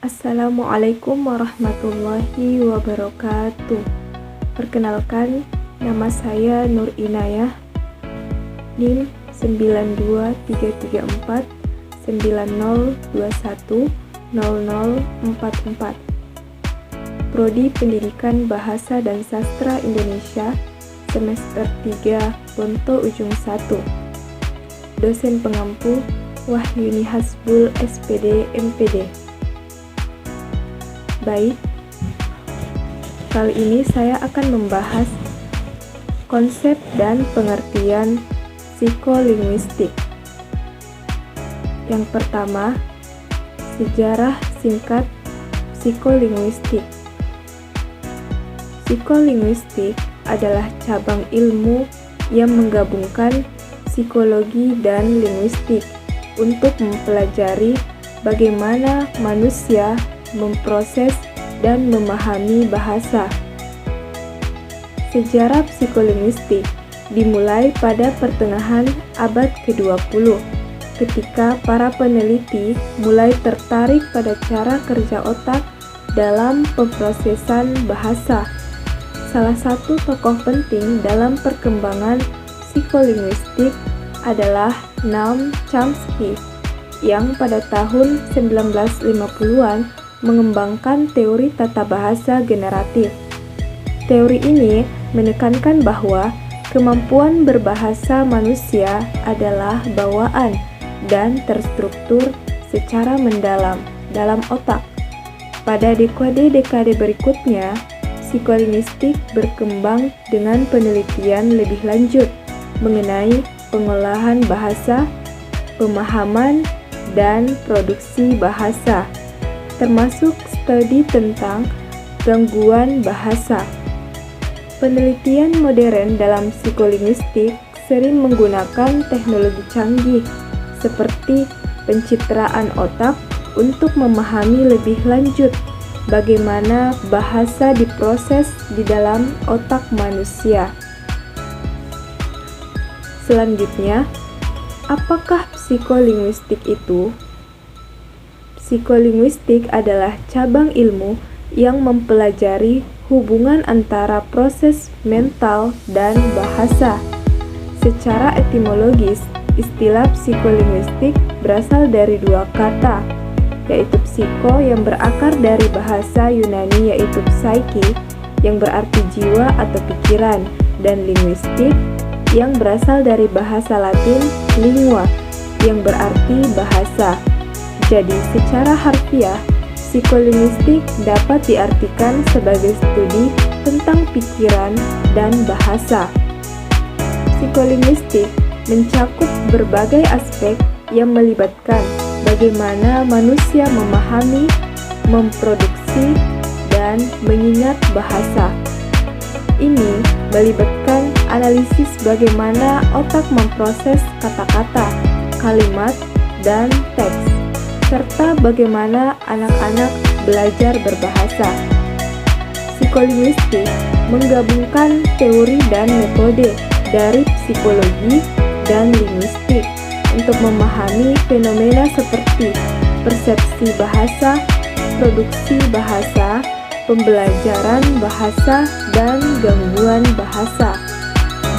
Assalamualaikum warahmatullahi wabarakatuh. Perkenalkan, nama saya Nur Inayah, NIM 9233490210044. Prodi Pendidikan Bahasa dan Sastra Indonesia, semester 3, Ponto Ujung 1. Dosen pengampu Wahyuni Hasbul, SPD, MPD. Baik, kali ini saya akan membahas konsep dan pengertian psikolinguistik. Yang pertama, sejarah singkat psikolinguistik. Psikolinguistik adalah cabang ilmu yang menggabungkan psikologi dan linguistik untuk mempelajari bagaimana manusia memproses dan memahami bahasa. Sejarah psikolinguistik dimulai pada pertengahan abad ke-20 ketika para peneliti mulai tertarik pada cara kerja otak dalam pemrosesan bahasa. Salah satu tokoh penting dalam perkembangan psikolinguistik adalah Noam Chomsky yang pada tahun 1950-an mengembangkan teori tata bahasa generatif. Teori ini menekankan bahwa kemampuan berbahasa manusia adalah bawaan dan terstruktur secara mendalam dalam otak. Pada dekade-dekade berikutnya, psikolinguistik berkembang dengan penelitian lebih lanjut mengenai pengolahan bahasa, pemahaman, dan produksi bahasa, termasuk studi tentang gangguan bahasa. Penelitian modern dalam psikolinguistik sering menggunakan teknologi canggih seperti pencitraan otak untuk memahami lebih lanjut bagaimana bahasa diproses di dalam otak manusia. Selanjutnya, apakah psikolinguistik itu? Psikolinguistik adalah cabang ilmu yang mempelajari hubungan antara proses mental dan bahasa. Secara etimologis, istilah psikolinguistik berasal dari dua kata, yaitu psiko yang berakar dari bahasa Yunani yaitu psyche yang berarti jiwa atau pikiran, dan linguistik yang berasal dari bahasa Latin lingua yang berarti bahasa. Jadi, secara harfiah, psikolinguistik dapat diartikan sebagai studi tentang pikiran dan bahasa. Psikolinguistik mencakup berbagai aspek yang melibatkan bagaimana manusia memahami, memproduksi, dan mengingat bahasa. Ini melibatkan analisis bagaimana otak memproses kata-kata, kalimat, dan teks, serta bagaimana anak-anak belajar berbahasa. Psikolinguistik menggabungkan teori dan metode dari psikologi dan linguistik untuk memahami fenomena seperti persepsi bahasa, produksi bahasa, pembelajaran bahasa, dan gangguan bahasa.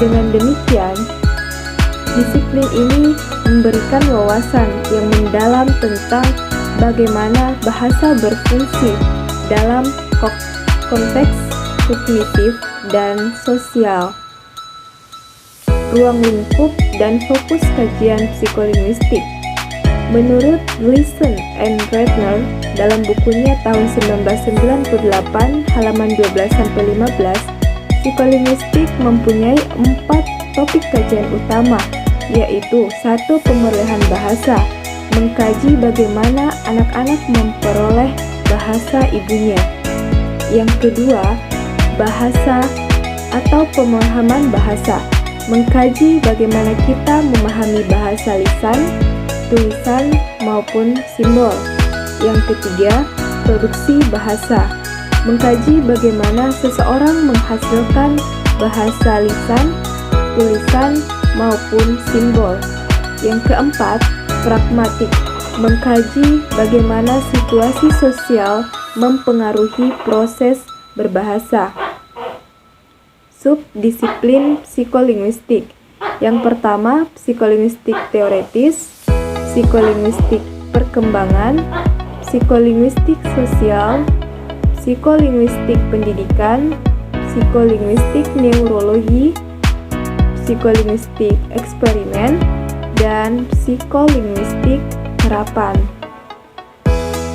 Dengan demikian, disiplin ini memberikan wawasan yang mendalam tentang bagaimana bahasa berfungsi dalam konteks kognitif dan sosial. Ruang lingkup dan fokus kajian psikolinguistik. Menurut Gleason and Ratner dalam bukunya tahun 1998 halaman 12-15, psikolinguistik mempunyai 4 topik kajian utama, yaitu 1. Pemerolehan bahasa, mengkaji bagaimana anak-anak memperoleh bahasa ibunya. Yang kedua, bahasa atau pemahaman bahasa, mengkaji bagaimana kita memahami bahasa lisan, tulisan, maupun simbol. Yang ketiga, produksi bahasa, mengkaji bagaimana seseorang menghasilkan bahasa lisan, tulisan, maupun simbol. Yang keempat, pragmatik, mengkaji bagaimana situasi sosial mempengaruhi proses berbahasa. Subdisiplin psikolinguistik. Yang pertama, psikolinguistik teoretis, psikolinguistik perkembangan, psikolinguistik sosial, psikolinguistik pendidikan, psikolinguistik neurologi, psikolinguistik eksperimen, dan psikolinguistik harapan.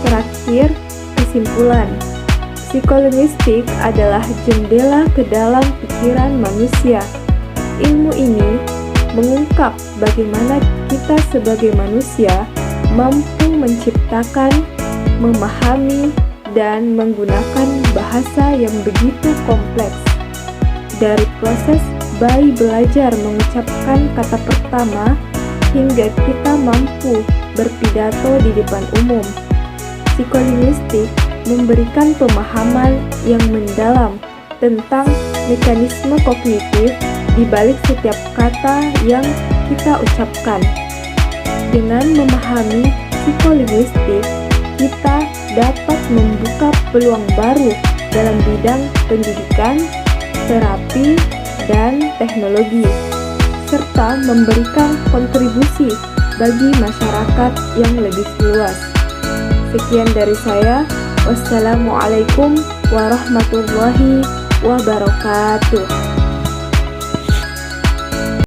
Terakhir, kesimpulan. Psikolinguistik adalah jendela ke dalam pikiran manusia. Ilmu ini mengungkap bagaimana kita sebagai manusia mampu menciptakan, memahami, dan menggunakan bahasa yang begitu kompleks. Dari proses bayi belajar mengucapkan kata pertama hingga kita mampu berpidato di depan umum. Psikolinguistik memberikan pemahaman yang mendalam tentang mekanisme kognitif di balik setiap kata yang kita ucapkan. Dengan memahami psikolinguistik, kita dapat membuka peluang baru dalam bidang pendidikan, terapi, dan teknologi, serta memberikan kontribusi bagi masyarakat yang lebih luas. Sekian dari saya. Wassalamualaikum warahmatullahi wabarakatuh.